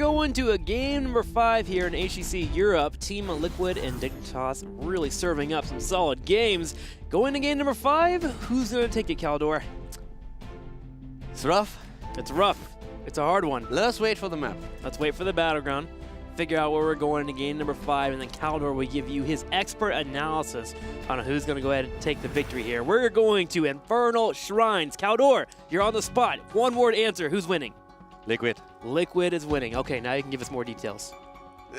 going to a game number 5 here in HGC Europe. Team Liquid and Dignitas really serving up some solid games. Going to game number 5, who's going to take it, Caldor? It's rough. It's rough. It's a hard one. Let us wait for the map. Let's wait for the battleground, figure out where we're going to game number 5, and then Caldor will give you his expert analysis on who's going to go ahead and take the victory here. We're going to Infernal Shrines. Caldor, you're on the spot. One-word answer. Who's winning? Liquid. Liquid is winning. Okay, now you can give us more details.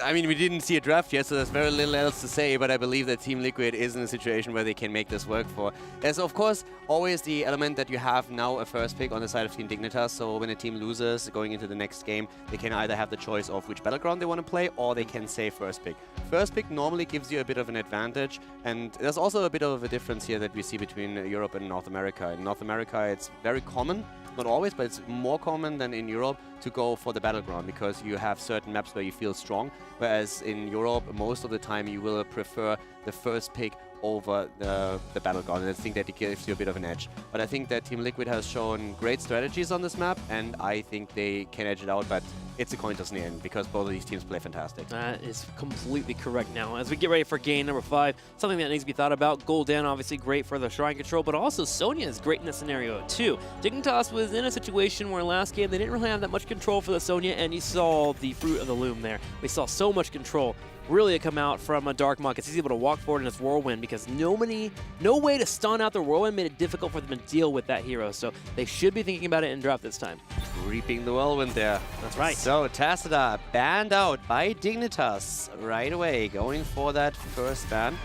I mean, we didn't see a draft yet, so there's very little else to say, but I believe that Team Liquid is in a situation where they can make this work for. There's, of course, always the element that you have now a first pick on the side of Team Dignitas, so when a team loses going into the next game, they can either have the choice of which battleground they want to play, or they can say first pick. First pick normally gives you a bit of an advantage, and there's also a bit of a difference here that we see between Europe and North America. In North America, it's very common, not always, but it's more common than in Europe to go for the battleground because you have certain maps where you feel strong, whereas in Europe, most of the time you will prefer the first pick over the battleground, and I think that it gives you a bit of an edge. But I think that Team Liquid has shown great strategies on this map, and I think they can edge it out, but it's a coin toss in the end because both of these teams play fantastic. That is completely correct now. As we get ready for game number 5, something that needs to be thought about. Gul'dan obviously great for the shrine control, but also Sonya is great in this scenario too. Dignitas was in a situation where last game they didn't really have that much control for the Sonya, and you saw the fruit of the loom there. We saw so much control really come out from a Dark Monk. He's able to walk forward in his Whirlwind because no way to stun out the Whirlwind made it difficult for them to deal with that hero. So they should be thinking about it in draft this time. Reaping the Whirlwind there. That's right. So Tacita banned out by Dignitas right away, going for that first ban.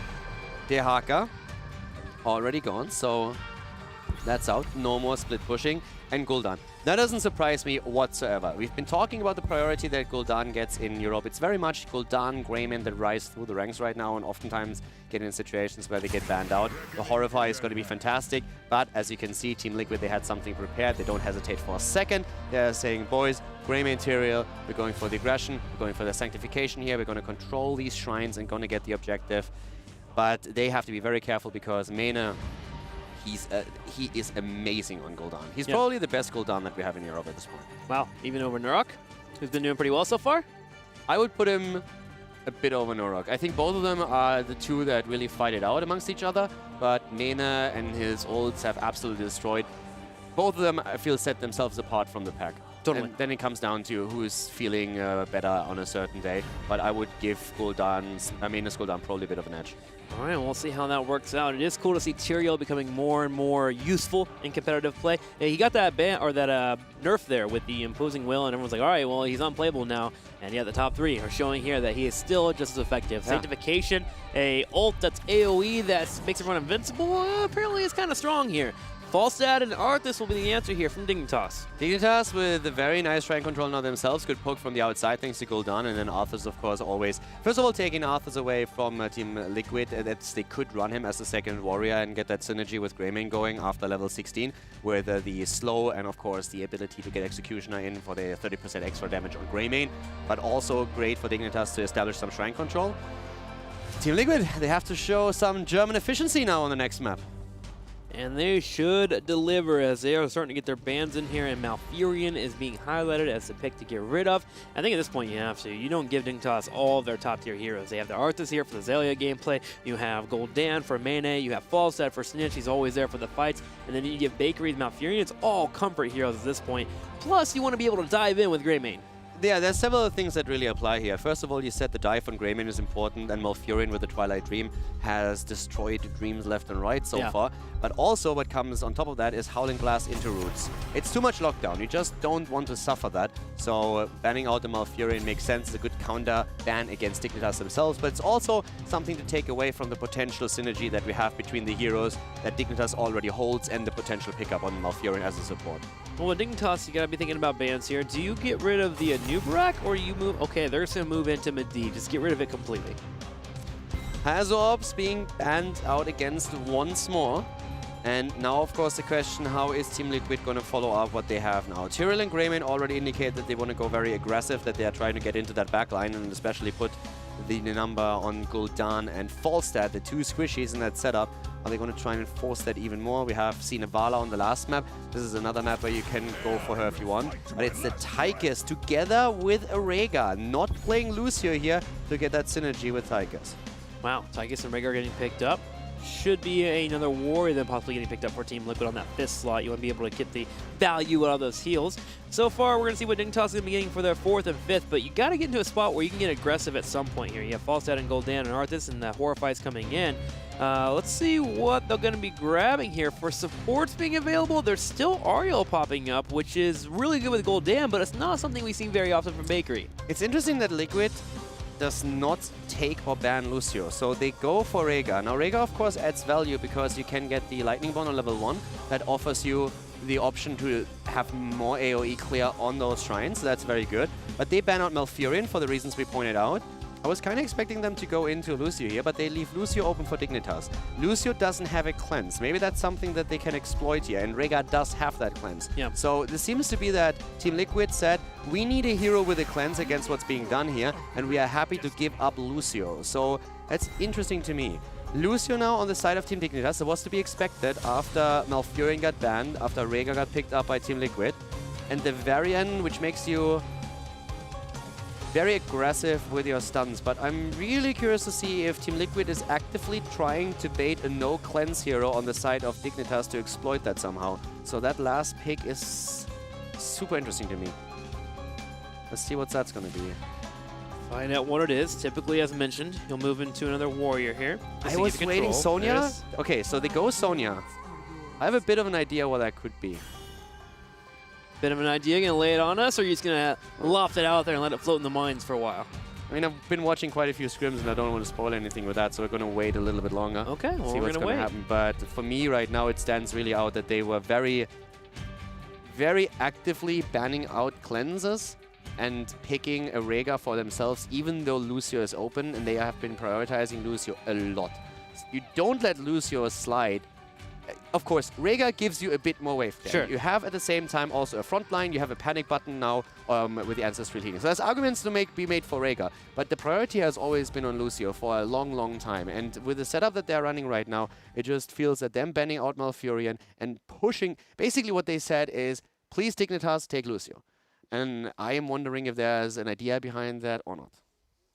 Dehaka already gone, so that's out. No more split pushing. And Gul'dan. That doesn't surprise me whatsoever. We've been talking about the priority that Gul'dan gets in Europe. It's very much Gul'dan, Greymane that rise through the ranks right now and oftentimes get in situations where they get banned out. The Horrify is going to be fantastic, but as you can see, Team Liquid, they had something prepared. They don't hesitate for a second. They're saying, boys, Greymane Tyrael, we're going for the aggression, we're going for the sanctification here, we're going to control these shrines and going to get the objective. But they have to be very careful because Mena, he is amazing on Gul'dan. He's probably the best Gul'dan that we have in Europe at this point. Wow, even over Nurok, who's been doing pretty well so far? I would put him a bit over Nurok. I think both of them are the two that really fight it out amongst each other, but Mena and his ults have absolutely destroyed. Both of them, I feel, set themselves apart from the pack. Totally. And then it comes down to who is feeling better on a certain day, but I would give Mena's Gul'dan probably a bit of an edge. All right, we'll see how that works out. It is cool to see Tyrael becoming more and more useful in competitive play. Yeah, he got that ban or that nerf there with the imposing will, and everyone's like, all right, well, he's unplayable now. And yeah, the top 3 are showing here that he is still just as effective. Yeah. Sanctification, a ult that's AoE that makes everyone invincible, apparently is kind of strong here. Falstad and Arthas will be the answer here from Dignitas. Dignitas with a very nice shrine control now themselves. Good poke from the outside thanks to Gul'dan, and then Arthas, of course, always. First of all, taking Arthas away from Team Liquid. They could run him as a second warrior and get that synergy with Greymane going after level 16 with the slow and, of course, the ability to get Executioner in for the 30% extra damage on Greymane. But also great for Dignitas to establish some shrine control. Team Liquid, they have to show some German efficiency now on the next map. And they should deliver as they are starting to get their bans in here, and Malfurion is being highlighted as the pick to get rid of. I think at this point you have to. You don't give Dignitas all of their top tier heroes. They have the Arthas here for the Xayah gameplay. You have Gul'dan for Mene. You have Falstad for Snitch. He's always there for the fights. And then you give Bakery's Malfurion. It's all comfort heroes at this point. Plus, you want to be able to dive in with Greymane. Yeah, there's several things that really apply here. First of all, you said the dive on Greymane is important, and Malfurion with the Twilight Dream has destroyed dreams left and right so far. But also what comes on top of that is Howling Blast into roots. It's too much lockdown. You just don't want to suffer that. So banning out the Malfurion makes sense. It's a good counter ban against Dignitas themselves, but it's also something to take away from the potential synergy that we have between the heroes that Dignitas already holds and the potential pickup on Malfurion as a support. Well, with Dignitas, you gotta be thinking about bans here. Do you get rid of the Anubarak, or you move? Okay, they're just gonna move into Medivh. Just get rid of it completely. Hazorbs being banned out against once more. And now, of course, the question, how is Team Liquid going to follow up what they have now? Tyrael and Greymane already indicate that they want to go very aggressive, that they are trying to get into that backline and especially put the number on Gul'dan and Falstad, the two squishies in that setup, Are they going to try and enforce that even more? We have seen a Vala on the last map. This is another map where you can go for her if you want. But it's the Tychus together with a Rhaegar, not playing Lucio here to get that synergy with Tychus. Wow, Tychus and Rhaegar getting picked up. Should be another warrior then possibly getting picked up for Team Liquid on that 5th slot. You want to be able to get the value out of those heals. So far, we're going to see what Dignitas is going to be getting for their 4th and 5th, but you got to get into a spot where you can get aggressive at some point here. You have Falstad and Gul'dan and Arthas, and the Horrify's coming in. Let's see what they're going to be grabbing here. For supports being available, there's still Ariel popping up, which is really good with Gul'dan, but it's not something we see very often from Bakery. It's interesting that Liquid does not take or ban Lucio, so they go for Rhaegar. Now Rhaegar of course adds value because you can get the Lightning Bond on level 1 that offers you the option to have more AoE clear on those shrines, so that's very good. But they ban out Malfurion for the reasons we pointed out. I was kind of expecting them to go into Lucio here, but they leave Lucio open for Dignitas. Lucio doesn't have a cleanse. Maybe that's something that they can exploit here, and Rhaegar does have that cleanse. Yeah. So this seems to be that Team Liquid said, we need a hero with a cleanse against what's being done here, and we are happy to give up Lucio. So that's interesting to me. Lucio now on the side of Team Dignitas, it was to be expected after Malfurion got banned, after Rhaegar got picked up by Team Liquid, and the Varian, which makes you very aggressive with your stuns, but I'm really curious to see if Team Liquid is actively trying to bait a no-cleanse hero on the side of Dignitas to exploit that somehow. So that last pick is super interesting to me. Let's see what that's going to be. Find out what it is. Typically, as mentioned, he'll move into another warrior here. I was waiting Sonya. Okay, so they go Sonya. I have a bit of an idea what that could be. Bit of an idea, gonna lay it on us, or are you just gonna loft it out there and let it float in the mines for a while? I mean, I've been watching quite a few scrims and I don't want to spoil anything with that, so we're gonna wait a little bit longer. Okay, well, see what's gonna happen. But for me right now, it stands really out that they were very, very actively banning out cleanses and picking a Rhaegar for themselves, even though Lucio is open, and they have been prioritizing Lucio a lot. You don't let Lucio slide. Of course, Rhaegar gives you a bit more wave there. Sure. You have at the same time also a front line, you have a panic button now with the Ancestral Healing. So there's arguments to be made for Rhaegar, but the priority has always been on Lucio for a long, long time. And with the setup that they're running right now, it just feels that them banning out Malfurion and pushing, basically what they said is, please Dignitas, take Lucio. And I am wondering if there's an idea behind that or not.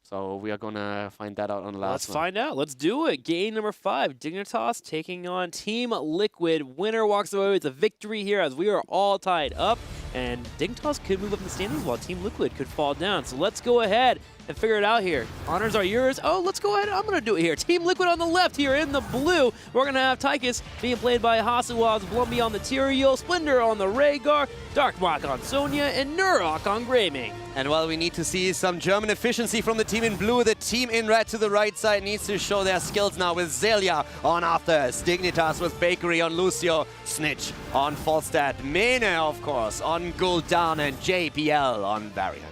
So we are going to find that out on the last one. Let's find out. Let's do it. Game number 5. Dignitas taking on Team Liquid. Winner walks away with a victory here as we are all tied up. And Dignitas could move up in the standings while Team Liquid could fall down. So let's go ahead and figure it out here. Honors are yours. Oh, let's go ahead. I'm going to do it here. Team Liquid on the left here in the blue. We're going to have Tychus being played by Hasuaz, Blumby on the Tyrael, Splendor on the Rhaegar, Darkmark on Sonya, and Nurok on Greymane. And while we need to see some German efficiency from the team in blue, the team in red to the right side needs to show their skills now with Zelia on Arthas, Dignitas with Bakery on Lucio, Snitch on Falstad, Mene, of course, on Gul'dan, and JPL on Varian.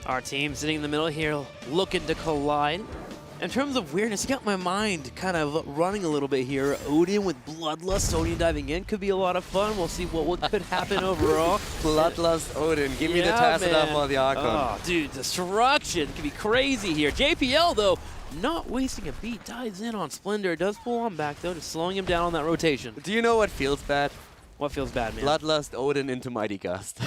Our team sitting in the middle here looking to collide. In terms of weirdness, you got my mind kind of running a little bit here. Odin with Bloodlust, Sonya diving in could be a lot of fun. We'll see what could happen overall. Bloodlust Odin, give me the Tassadar for the Archon. Oh, dude, destruction could be crazy here. JPL, though, not wasting a beat, dives in on Splendor. Does pull on back, though, just slowing him down on that rotation. Do you know what feels bad? What feels bad, man? Bloodlust Odin into Mighty Gust.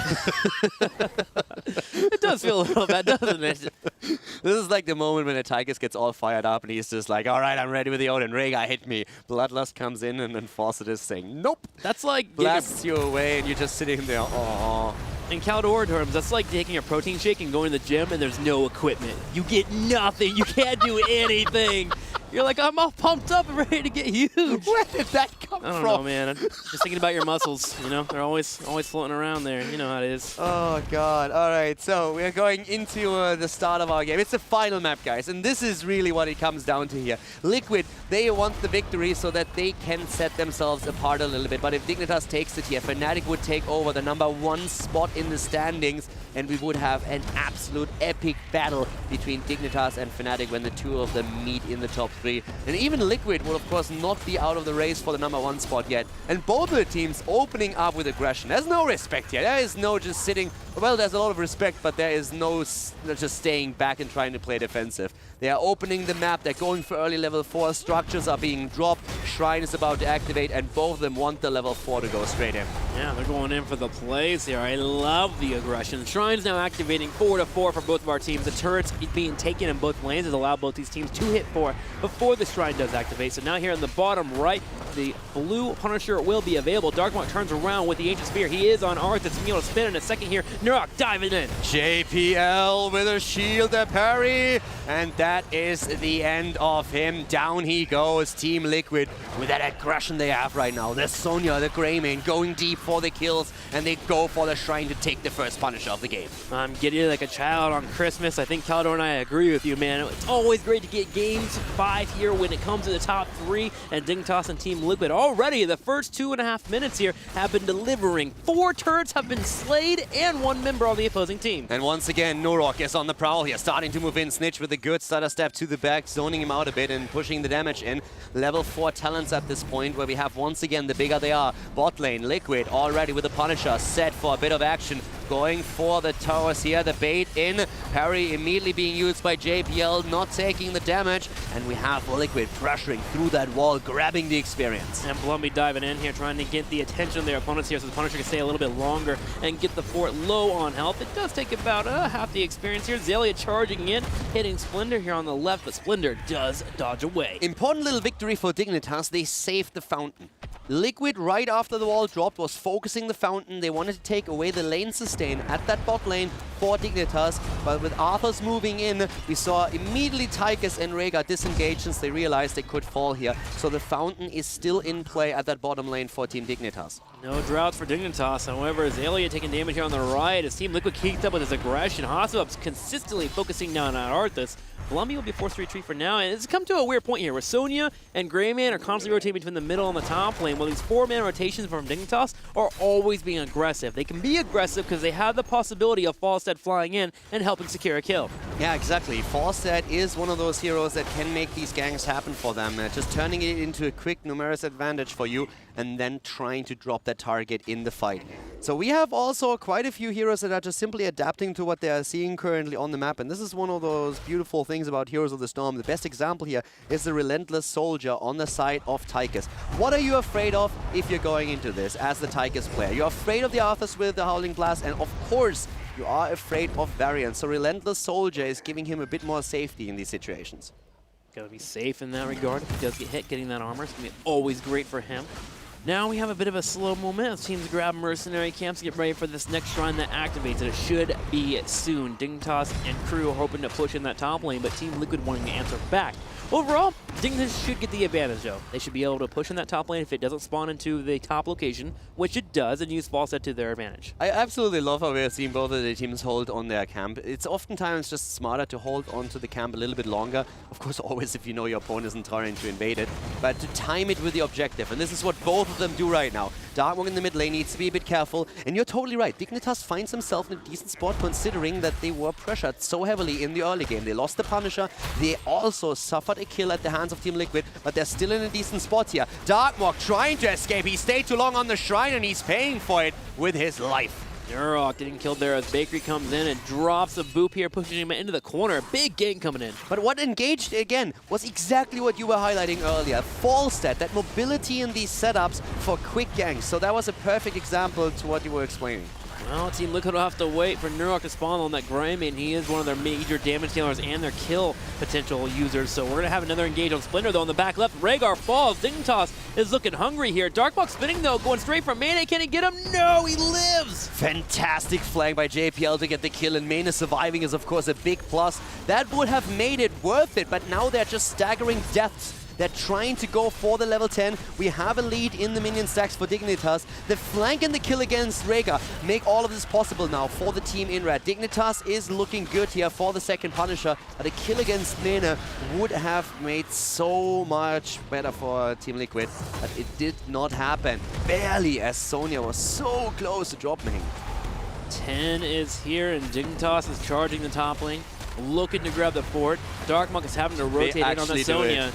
It does feel a little bad, doesn't it? This is like the moment when a Tychus gets all fired up and he's just like, all right, I'm ready with the Odin. Rhaegar, hit me. Bloodlust comes in and then Fawcett is saying, nope. That's like... Blasts you away and you're just sitting there, aww. In Caldor terms, that's like taking a protein shake and going to the gym and there's no equipment. You get nothing. You can't do anything. You're like, I'm all pumped up and ready to get huge. Where did that come from? I don't know, man. I'm just thinking about your muscles, you know? They're always floating around there. You know how it is. Oh, God. All right, so we're going into the start of our game. It's the final map, guys, and this is really what it comes down to here. Liquid, they want the victory so that they can set themselves apart a little bit, but if Dignitas takes it here, Fnatic would take over the #1 spot in the standings, and we would have an absolute epic battle between Dignitas and Fnatic when the two of them meet in the top 3. And even Liquid will, of course, not be out of the race for the #1 spot yet. And both of the teams opening up with aggression. There's no respect here. There is no just sitting well, there's a lot of respect, but there is no just staying back and trying to play defensive. They are opening the map, they're going for early level 4, structures are being dropped, Shrine is about to activate, and both of them want the level 4 to go straight in. Yeah, they're going in for the plays here. I love the aggression. Shrine's now activating 4-4 for both of our teams. The turrets being taken in both lanes has allowed both these teams to hit 4 before the Shrine does activate. So now here in the bottom right, the blue Punisher will be available. Darkmark turns around with the Ancient Spear. He is on Arthas. He's able to spin in a second here. Nurok diving in. JPL with a shield, a parry, and that is the end of him. Down he goes. Team Liquid with that aggression they have right now. There's Sonya, the Greymane, going deep for the kills, and they go for the Shrine to take the first Punisher of the game. I'm getting like a child on Christmas. I think Caldor and I agree with you, man. It's always great to get games 5 here when it comes to the top 3, and Dignitas and Team Liquid already the first 2.5 minutes here have been delivering. 4 turrets have been slayed and 1 member on the opposing team. And once again, Nurok is on the prowl here, starting to move in. Snitch with a good stutter step to the back, zoning him out a bit and pushing the damage in. Level 4 talents at this point, where we have once again the bigger they are. Bot lane, Liquid already with the Punisher set for a bit of action. Going for the towers here, the bait in. Parry immediately being used by JPL, not taking the damage. And we have Liquid pressuring through that wall, grabbing the experience. And Blumby diving in here, trying to get the attention of their opponents here so the Punisher can stay a little bit longer and get the fort low on health. It does take about half the experience here. Xaylia charging in, hitting Splendor here on the left, but Splendor does dodge away. Important little victory for Dignitas. They saved the fountain. Liquid, right after the wall dropped, was focusing the fountain. They wanted to take away the lane sustain at that bot lane for Dignitas, but with Arthas moving in, we saw immediately Tychus and Rhaegar disengage since they realized they could fall here. So the fountain is still in play at that bottom lane for Team Dignitas. No droughts for Dignitas. However, Xaylia taking damage here on the right as Team Liquid keeps up with his aggression. Hasselhoff's consistently focusing down on Arthas. Blumby will be forced to retreat for now, and it's come to a weird point here where Sonya and Greymane are constantly rotating between the middle and the top lane, while these 4-man rotations from Dignitas are always being aggressive. They can be aggressive because they have the possibility of Falstad flying in and helping secure a kill. Yeah, exactly. Falstad is one of those heroes that can make these ganks happen for them. Just turning it into a quick numerous advantage for you and then trying to drop that target in the fight. So we have also quite a few heroes that are just simply adapting to what they are seeing currently on the map, and this is one of those beautiful things about Heroes of the Storm. The best example here is the Relentless Soldier on the side of Tychus. What are you afraid of if you're going into this as the Tychus player? You're afraid of the Arthas with the Howling Blast, and of course you are afraid of Variant. So Relentless Soldier is giving him a bit more safety in these situations. Gotta be safe in that regard. If he does get hit, getting that armor is gonna be always great for him. Now we have a bit of a slow moment as teams grab mercenary camps to get ready for this next shrine that activates. It should be soon. Dignitas and crew are hoping to push in that top lane, but Team Liquid wanting to answer back. Overall, Dignitas should get the advantage though. They should be able to push in that top lane if it doesn't spawn into the top location, which it does, and use Falstad to their advantage. I absolutely love how we're seeing both of the teams hold on their camp. It's oftentimes just smarter to hold on to the camp a little bit longer. Of course, always if you know your opponent isn't trying to invade it, but to time it with the objective. And this is what both of them do right now. Darkmoon in the mid lane needs to be a bit careful, and you're totally right. Dignitas finds himself in a decent spot considering that they were pressured so heavily in the early game. They lost the Punisher. They also suffered a kill at the hands of Team Liquid, but they're still in a decent spot here. Darkmoon trying to escape. He stayed too long on the shrine, and he's paying for it with his life. Nurok getting killed there as Bakery comes in and drops a boop here, pushing him into the corner. Big gank coming in. But what engaged, again, was exactly what you were highlighting earlier. Falstad, that mobility in these setups for quick ganks. So that was a perfect example to what you were explaining. Well, Team Liquid will have to wait for Nurok to spawn on that Greymane. He is one of their major damage dealers and their kill potential users. So we're going to have another engage on Splendor, though, on the back left. Rhaegar falls. Dignitas is looking hungry here. Darkbox spinning, though, going straight for Mane. Can he get him? No, he lives! Fantastic flank by JPL to get the kill, and Mane surviving is, of course, a big plus. That would have made it worth it, but now they're just staggering deaths. They're trying to go for the level 10. We have a lead in the minion stacks for Dignitas. The flank and the kill against Rhaegar make all of this possible now for the team in red. Dignitas is looking good here for the second Punisher, but a kill against Mane would have made so much better for Team Liquid, but it did not happen. Barely, as Sonya was so close to dropping. 10 is here, and Dignitas is charging the top lane, looking to grab the fort. Darkmonk is having to rotate in on the Sonya.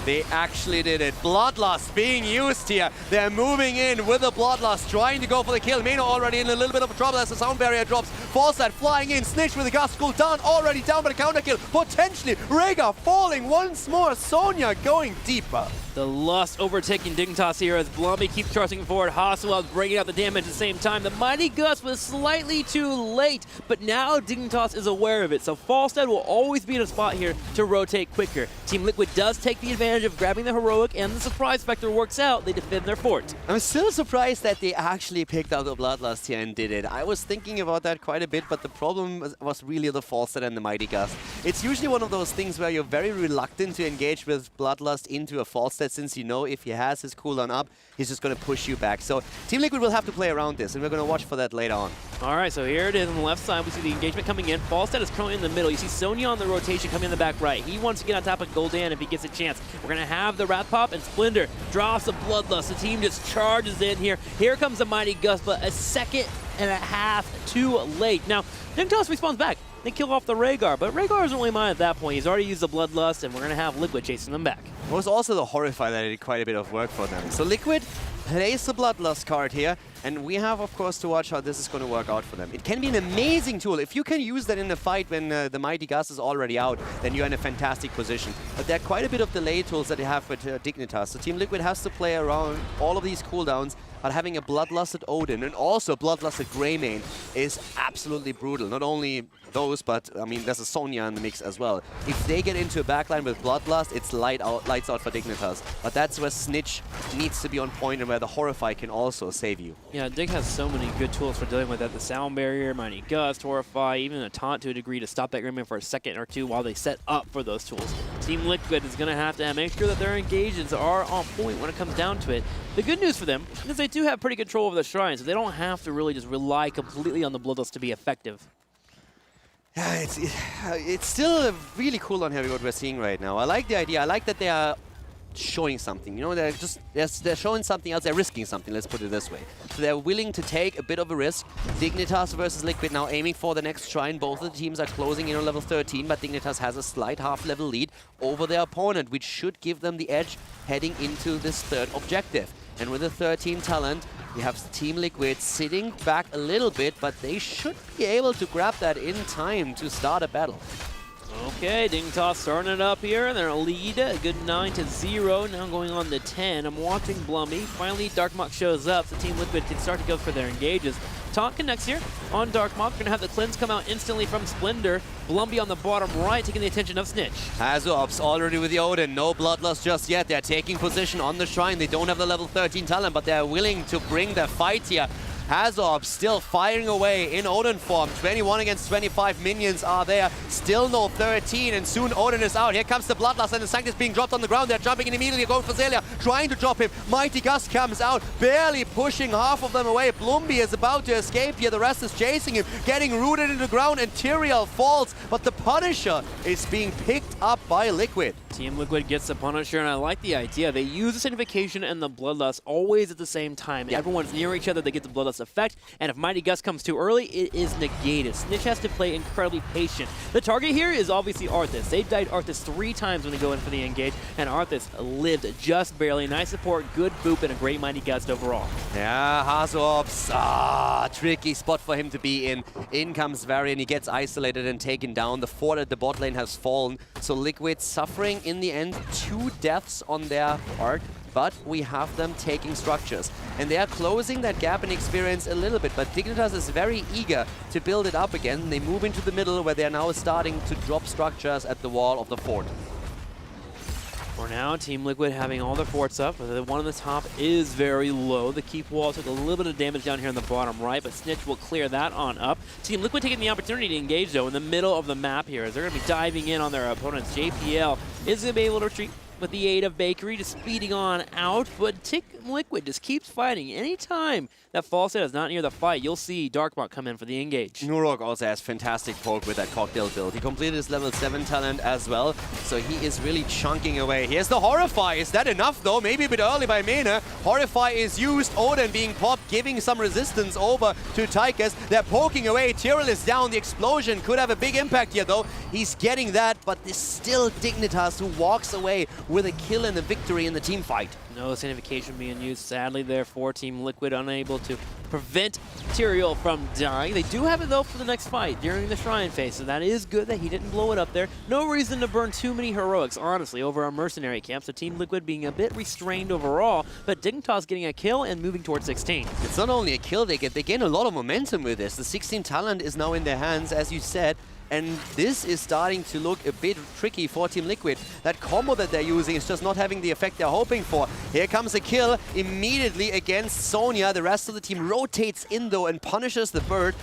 They actually did it. Bloodlust being used here. They're moving in with the Bloodlust, trying to go for the kill. Mano already in a little bit of trouble as the sound barrier drops. Falstad flying in. Snitch with the Gust cooldown, already down by the counter kill. Potentially, Rhaegar falling once more. Sonya going deeper. The Lust overtaking Dignitas here as Blumby keeps charging forward. Hasselhoff bringing out the damage at the same time. The Mighty Gust was slightly too late, but now Dignitas is aware of it, so Falstad will always be in a spot here to rotate quicker. Team Liquid does take the advantage of grabbing the Heroic, and the surprise factor works out. They defend their fort. I'm still surprised that they actually picked out the Bloodlust here and did it. I was thinking about that quite a bit, but the problem was really the Falstad and the Mighty Gust. It's usually one of those things where you're very reluctant to engage with Bloodlust into a Falstad, since you know if he has his cooldown up, he's just going to push you back. So Team Liquid will have to play around this, and we're going to watch for that later on. All right, so here it is on the left side. We see the engagement coming in. Falstad is currently in the middle. You see Sonya on the rotation coming in the back right. He wants to get on top of Gul'dan if he gets a chance. We're going to have the Wrath Pop, and Splendor drops a Bloodlust. The team just charges in here. Here comes the Mighty Gust, but a second and a half too late. Now, Dignitas responds back. They kill off the Rhaegar, but Rhaegar isn't really mine at that point. He's already used the Bloodlust, and we're going to have Liquid chasing them back. It was also the Horrify that did quite a bit of work for them. So Liquid plays the Bloodlust card here, and we have, of course, to watch how this is going to work out for them. It can be an amazing tool. If you can use that in the fight when the Mighty Gust is already out, then you're in a fantastic position. But there are quite a bit of delay tools that they have with Dignitas. So Team Liquid has to play around all of these cooldowns, but having a Bloodlusted Odin and also Bloodlusted Greymane is absolutely brutal. Not only those, but I mean, there's a Sonya in the mix as well. If they get into a backline with Bloodlust, it's lights out for Dignitas. But that's where Snitch needs to be on point and where the Horrify can also save you. Yeah, Dig has so many good tools for dealing with that. The Sound Barrier, Mighty Gust, Horrify, even a Taunt to a degree to stop that Greymane for a second or two while they set up for those tools. Team Liquid is going to have to make sure that their engagements are on point when it comes down to it. The good news for them is they do have pretty control over the shrine, so they don't have to really just rely completely on the Bloodlust to be effective. Yeah, it's still really cool on Heavy what we're seeing right now. I like the idea. I like that they are showing something. You know, they're showing something else. They're risking something. Let's put it this way. So they're willing to take a bit of a risk. Dignitas versus Liquid now aiming for the next shrine. Both of the teams are closing in on level 13, but Dignitas has a slight half-level lead over their opponent, which should give them the edge heading into this third objective. And with the 13 talent, we have Team Liquid sitting back a little bit, but they should be able to grab that in time to start a battle. Okay, Dignitas starting it up here, and they're a lead, a good 9-0, now going on to 10. I'm watching Blumby. Finally, Darkmok shows up, so Team Liquid can start to go for their engages. Taunt connects here on Darkmok. Gonna have the cleanse come out instantly from Splendor. Blumby on the bottom right, taking the attention of Snitch. Hazops already with the Odin. No Bloodlust just yet. They're taking position on the shrine. They don't have the level 13 talent, but they're willing to bring the fight here. Hazops still firing away in Odin form. 21 against 25 minions are there. Still no 13, and soon Odin is out. Here comes the Bloodlust, and the Sanctus being dropped on the ground. They're jumping in immediately, going for Zelia, trying to drop him. Mighty Gust comes out, barely pushing half of them away. Blumby is about to escape here. The rest is chasing him, getting rooted into the ground, and Tyrael falls. But the Punisher is being picked up by Liquid. Team Liquid gets the Punisher, and I like the idea. They use the Signification and the Bloodlust always at the same time. Yep. Everyone's near each other, they get the Bloodlust effect, and if Mighty Gust comes too early, it is negated. Snitch has to play incredibly patient. The target here is obviously Arthas. They died Arthas 3 times when they go in for the engage, and Arthas lived just barely. Nice support, good boop, and a great Mighty Gust overall. Yeah, Hazops, tricky spot for him to be in. In comes Varian, he gets isolated and taken down. The fort at the bot lane has fallen, so Liquid suffering in the end 2 deaths on their part, but we have them taking structures. And they are closing that gap in experience a little bit, but Dignitas is very eager to build it up again. They move into the middle where they are now starting to drop structures at the wall of the fort. For now, Team Liquid having all their forts up. The one on the top is very low. The keep wall took a little bit of damage down here on the bottom right, but Snitch will clear that on up. Team Liquid taking the opportunity to engage, though, in the middle of the map here, as they're going to be diving in on their opponents. JPL is going to be able to retreat with the aid of Bakery, just speeding on out, but Team Liquid just keeps fighting. Anytime that Falstad is not near the fight, you'll see Darkmok come in for the engage. Nurok also has fantastic poke with that cocktail build. He completed his level 7 talent as well, so he is really chunking away. Here's the Horrify. Is that enough, though? Maybe a bit early by Mena. Horrify is used. Odin being popped, giving some resistance over to Tychus. They're poking away. Tyrael is down. The explosion could have a big impact here, though. He's getting that, but there's still Dignitas who walks away with a kill and a victory in the team fight. No signification being used, sadly, there for Team Liquid, unable to prevent Tyrael from dying. They do have it, though, for the next fight during the Shrine phase, so that is good that he didn't blow it up there. No reason to burn too many heroics, honestly, over our mercenary camp, so Team Liquid being a bit restrained overall, but Dignitas getting a kill and moving towards 16. It's not only a kill they gain a lot of momentum with this. The 16 talent is now in their hands, as you said, and this is starting to look a bit tricky for Team Liquid. That combo that they're using is just not having the effect they're hoping for. Here comes a kill immediately against Sonya. The rest of the team rotates in though and punishes the bird.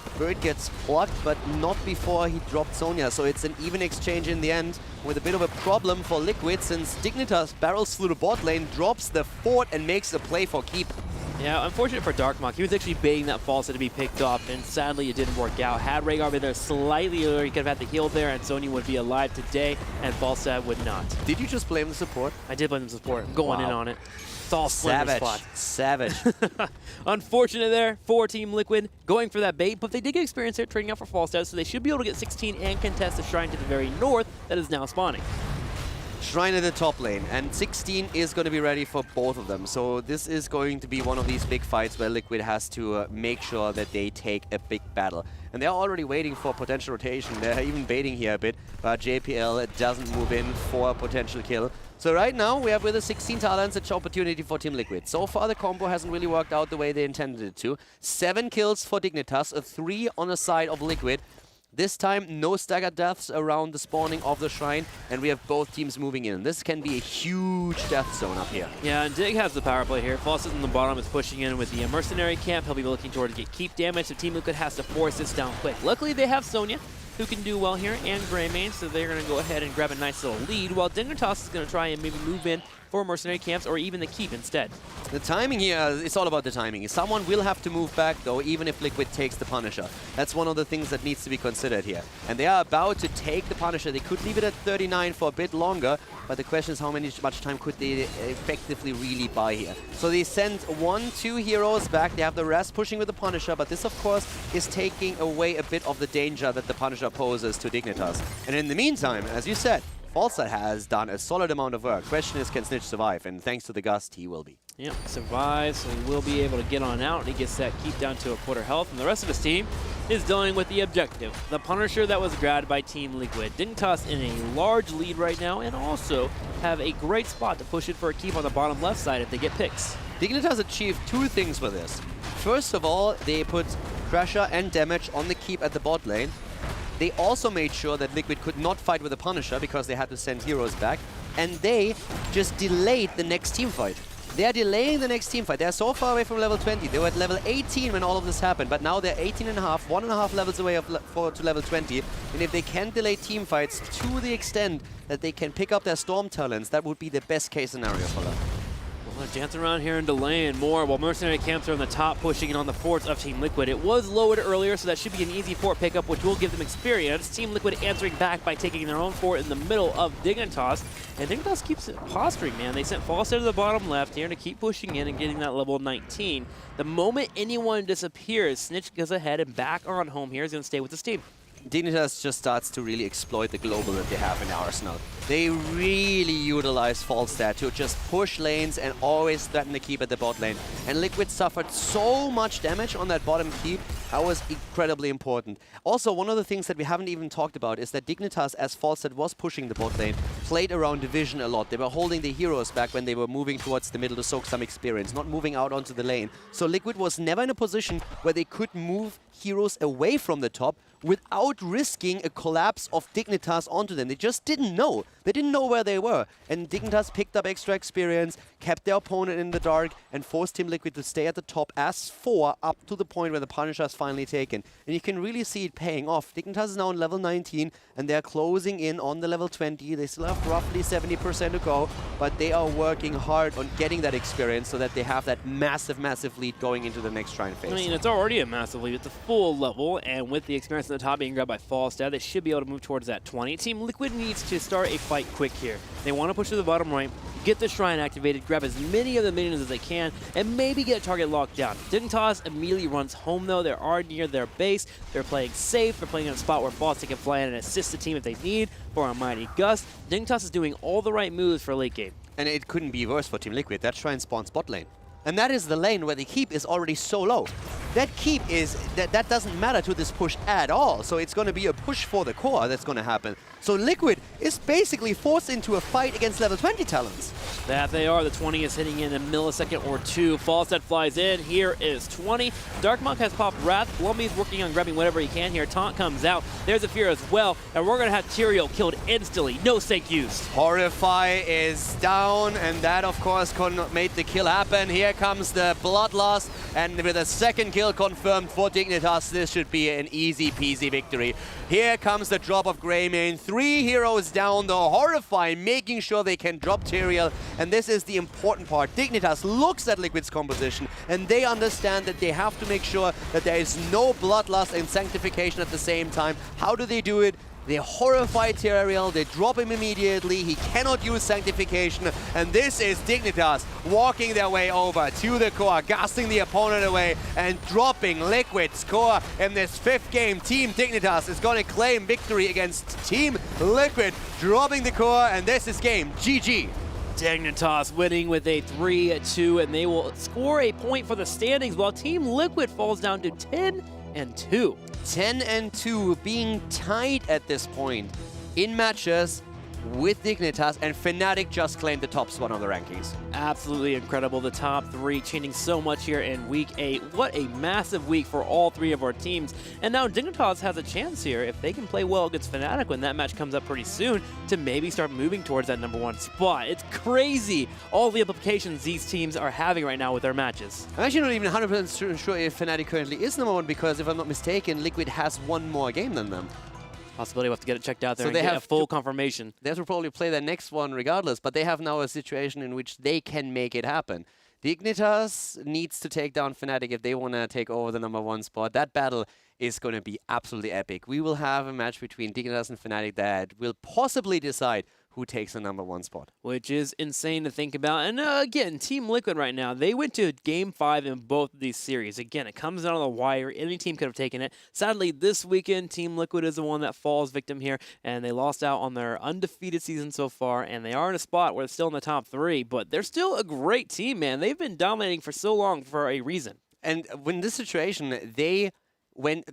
The bird gets blocked, but not before he dropped Sonya. So it's an even exchange in the end, with a bit of a problem for Liquid, since Dignitas barrels through the bot lane, drops the fort and makes a play for keep. Yeah, unfortunate for Darkmok. He was actually baiting that Falstad to be picked off, and sadly it didn't work out. Had Rhaegar been there slightly earlier, he could have had the heal there, and Sonya would be alive today, and Falstad would not. Did you just blame the support? I did blame the support. I'm going in on it. It's all Splinter spots. Savage. Unfortunate there for Team Liquid, going for that bait, but they did get experience there, trading out for Falstad, so they should be able to get 16 and contest the Shrine to the very north that is now spawning. Shrine in the top lane, and 16 is going to be ready for both of them. So this is going to be one of these big fights where Liquid has to make sure that they take a big battle. And they're already waiting for potential rotation. They're even baiting here a bit, but JPL doesn't move in for a potential kill. So right now, we have with the 16 talents an opportunity for Team Liquid. So far, the combo hasn't really worked out the way they intended it to. 7 kills for Dignitas, 3 on the side of Liquid. This time, no staggered deaths around the spawning of the Shrine, and we have both teams moving in. This can be a huge death zone up here. Yeah, and Dig has the power play here. Falstad in the bottom is pushing in with the mercenary camp. He'll be looking toward to get keep damage, so Team Liquid has to force this down quick. Luckily, they have Sonya, who can do well here, and Greymane, so they're going to go ahead and grab a nice little lead, while Dignitas is going to try and maybe move in for mercenary camps or even the keep instead. The timing here, it's all about the timing. Someone will have to move back though, even if Liquid takes the Punisher. That's one of the things that needs to be considered here. And they are about to take the Punisher. They could leave it at 39 for a bit longer, but the question is how much time could they effectively really buy here. So they send 2 heroes back. They have the rest pushing with the Punisher, but this of course is taking away a bit of the danger that the Punisher poses to Dignitas. And in the meantime, as you said, Falstad has done a solid amount of work. Question is, can Snitch survive? And thanks to the Gust, he will be. Yep, survives, so he will be able to get on out, and he gets that keep down to a quarter health. And the rest of his team is dealing with the objective, the Punisher that was grabbed by Team Liquid. Dignitas in a large lead right now, and also have a great spot to push it for a keep on the bottom left side if they get picks. Dignitas achieved 2 things with this. First of all, they put pressure and damage on the keep at the bot lane. They also made sure that Liquid could not fight with the Punisher because they had to send heroes back. And they just delayed the next team fight. They are delaying the next team fight. They're so far away from level 20. They were at level 18 when all of this happened, but now they're 18.5, 1.5 levels away to level 20. And if they can delay team fights to the extent that they can pick up their Storm talents, that would be the best case scenario for them. Well, dancing around here and delaying more while mercenary camps are on the top, pushing in on the forts of Team Liquid. It was lowered earlier, so that should be an easy fort pickup, which will give them experience. Team Liquid answering back by taking their own fort in the middle of Dignitas. And Dignitas keeps posturing, man. They sent Falstad to the bottom left here to keep pushing in and getting that level 19. The moment anyone disappears, Snitch goes ahead and back on home here. He's going to stay with his team. Dignitas just starts to really exploit the global that they have in Arsenal. They really utilize Falstad to just push lanes and always threaten the keep at the bot lane. And Liquid suffered so much damage on that bottom keep. That was incredibly important. Also, one of the things that we haven't even talked about is that Dignitas, as Falstad was pushing the bot lane, played around division a lot. They were holding the heroes back when they were moving towards the middle to soak some experience, not moving out onto the lane. So Liquid was never in a position where they could move heroes away from the top without risking a collapse of Dignitas onto them. They just didn't know. They didn't know where they were. And Dignitas picked up extra experience, kept their opponent in the dark, and forced Team Liquid to stay at the top as 4 up to the point where the Punisher is finally taken. And you can really see it paying off. Dignitas is now on level 19, and they're closing in on the level 20. They still have roughly 70% to go, but they are working hard on getting that experience so that they have that massive, massive lead going into the next Shrine phase. I mean, it's already a massive lead. It's a full full level, and with the experience at the top being grabbed by Falstad, they should be able to move towards that 20. Team Liquid needs to start a fight quick here. They want to push to the bottom right, get the shrine activated, grab as many of the minions as they can, and maybe get a target locked down. Dignitas immediately runs home though. They are near their base. They're playing safe. They're playing in a spot where Falstad can fly in and assist the team if they need for a mighty gust. Dignitas is doing all the right moves for late game. And it couldn't be worse for Team Liquid. That shrine spawns bot lane. And that is the lane where the keep is already so low. That keep is, that doesn't matter to this push at all. So it's going to be a push for the core that's going to happen. So Liquid is basically forced into a fight against level 20 talents. That they are. The 20 is hitting in a millisecond or two. Falstad flies in. Here is 20. Darkmonk has popped Wrath. Blumby's working on grabbing whatever he can here. Taunt comes out. There's a Fear as well. And we're going to have Tyrael killed instantly. No sake used. Horrify is down, and that of course made the kill happen. Here comes the Bloodlust, and with a second kill confirmed for Dignitas, this should be an easy peasy victory. Here comes the drop of Greymane. 3 heroes down, the Horrify making sure they can drop Tyrael, and this is the important part. Dignitas looks at Liquid's composition, and they understand that they have to make sure that there is no Bloodlust and Sanctification at the same time. How do they do it? They horrify Tyrael, they drop him immediately, he cannot use Sanctification, and this is Dignitas walking their way over to the core, gassing the opponent away, and dropping Liquid's core in this 5th game. Team Dignitas is going to claim victory against Team Liquid, dropping the core, and this is game GG. Dignitas winning with a 3-2, and they will score a point for the standings while Team Liquid falls down to 10-2. 10-2, being tied at this point in matches with Dignitas, and Fnatic just claimed the top spot on the rankings. Absolutely incredible. The top 3 changing so much here in week 8. What a massive week for all 3 of our teams. And now Dignitas has a chance here, if they can play well against Fnatic when that match comes up pretty soon, to maybe start moving towards that #1 spot. It's crazy, all the implications these teams are having right now with their matches. I'm actually not even 100% sure if Fnatic currently is #1, because if I'm not mistaken, Liquid has 1 more game than them. Possibility we'll have to get it checked out there So and they get have a full confirmation. They have to probably play their next one regardless, but they have now a situation in which they can make it happen. Dignitas needs to take down Fnatic if they want to take over the #1 spot. That battle is going to be absolutely epic. We will have a match between Dignitas and Fnatic that will possibly decide who takes the #1 spot. Which is insane to think about. And again, Team Liquid right now, they went to Game 5 in both of these series. Again, it comes down to the wire. Any team could have taken it. Sadly, this weekend, Team Liquid is the one that falls victim here, and they lost out on their undefeated season so far, and they are in a spot where they're still in the top 3, but they're still a great team, man. They've been dominating for so long for a reason. And when this situation,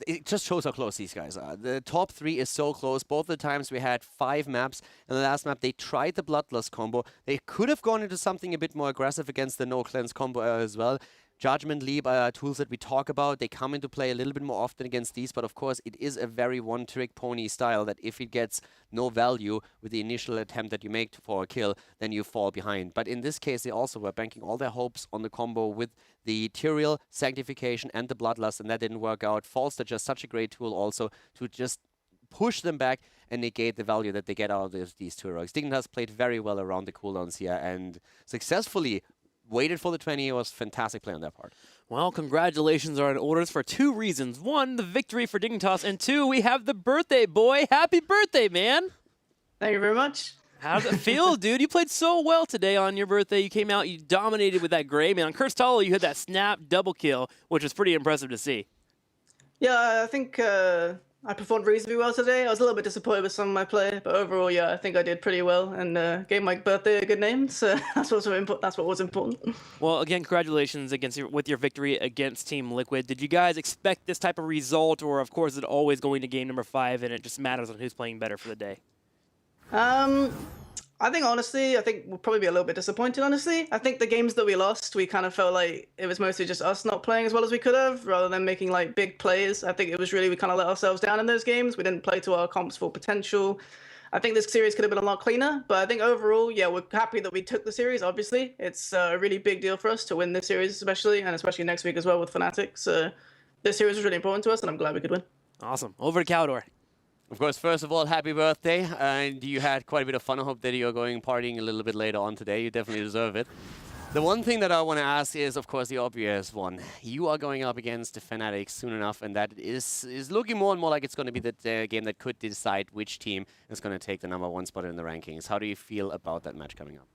it just shows how close these guys are. The top 3 is so close. Both the times we had 5 maps. In the last map, they tried the Bloodlust combo. They could have gone into something a bit more aggressive against the No Cleanse combo as well. Judgment Leap are tools that we talk about. They come into play a little bit more often against these, but of course it is a very one-trick pony style that if it gets no value with the initial attempt that you make for a kill, then you fall behind. But in this case, they also were banking all their hopes on the combo with the Tyrael, Sanctification, and the Bloodlust, and that didn't work out. Falstad just such a great tool also to just push them back and negate the value that they get out of these two heroics. Dignitas played very well around the cooldowns here and successfully waited for the 20. It was fantastic play on their part. Well, congratulations are in orders for 2 reasons. 1, the victory for Dignitas, and 2, we have the birthday boy. Happy birthday, man! Thank you very much. How does it feel, dude? You played so well today on your birthday. You came out, you dominated with that gray, man. On Curse Talo, you had that snap double kill, which was pretty impressive to see. Yeah, I think I performed reasonably well today. I was a little bit disappointed with some of my play, but overall, yeah, I think I did pretty well and gave my birthday a good name. So that's what was important. Well, again, congratulations with your victory against Team Liquid. Did you guys expect this type of result, or of course, is it always going to game number 5 and it just matters on who's playing better for the day? I think honestly, we'll probably be a little bit disappointed. Honestly, I think the games that we lost, we kind of felt like it was mostly just us not playing as well as we could have, rather than making like big plays. I think it was really we kind of let ourselves down in those games. We didn't play to our comp's full potential. I think this series could have been a lot cleaner, but I think overall, yeah, we're happy that we took the series. Obviously, it's a really big deal for us to win this series, especially next week as well with Fnatic. So this series was really important to us, and I'm glad we could win. Awesome. Over to Caldor. Of course, first of all, happy birthday. And you had quite a bit of fun. I hope that you're going partying a little bit later on today. You definitely deserve it. The one thing that I want to ask is, of course, the obvious one. You are going up against the Fnatic soon enough, and that is looking more and more like it's going to be the game that could decide which team is going to take the #1 spot in the rankings. How do you feel about that match coming up?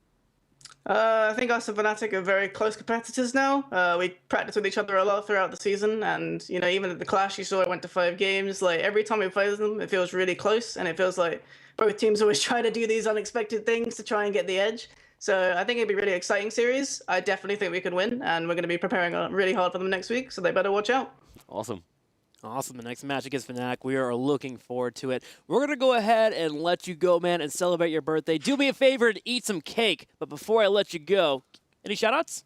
I think us and Fnatic are very close competitors now. We practice with each other a lot throughout the season, and even at the Clash, you saw it went to 5 games. Like every time we play them, it feels really close, and it feels like both teams always try to do these unexpected things to try and get the edge. So I think it'd be a really exciting series. I definitely think we could win, and we're going to be preparing really hard for them next week, so they better watch out. Awesome. Awesome. The next match against Fnatic, we are looking forward to it. We're going to go ahead and let you go, man, and celebrate your birthday. Do me a favor and eat some cake. But before I let you go, any shout-outs?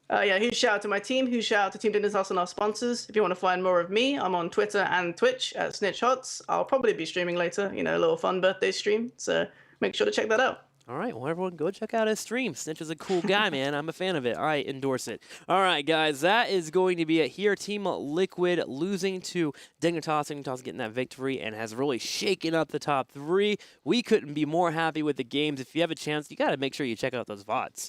Yeah, huge shout out to my team. Huge shout out to Team Dignitas and our sponsors. If you want to find more of me, I'm on Twitter and Twitch at SnitchHots. I'll probably be streaming later, a little fun birthday stream. So make sure to check that out. All right, well, everyone go check out his stream. Snitch is a cool guy, man. I'm a fan of it. All right, endorse it. All right, guys, that is going to be it here. Team Liquid losing to Dignitas. Dignitas getting that victory and has really shaken up the top 3. We couldn't be more happy with the games. If you have a chance, you got to make sure you check out those VODs.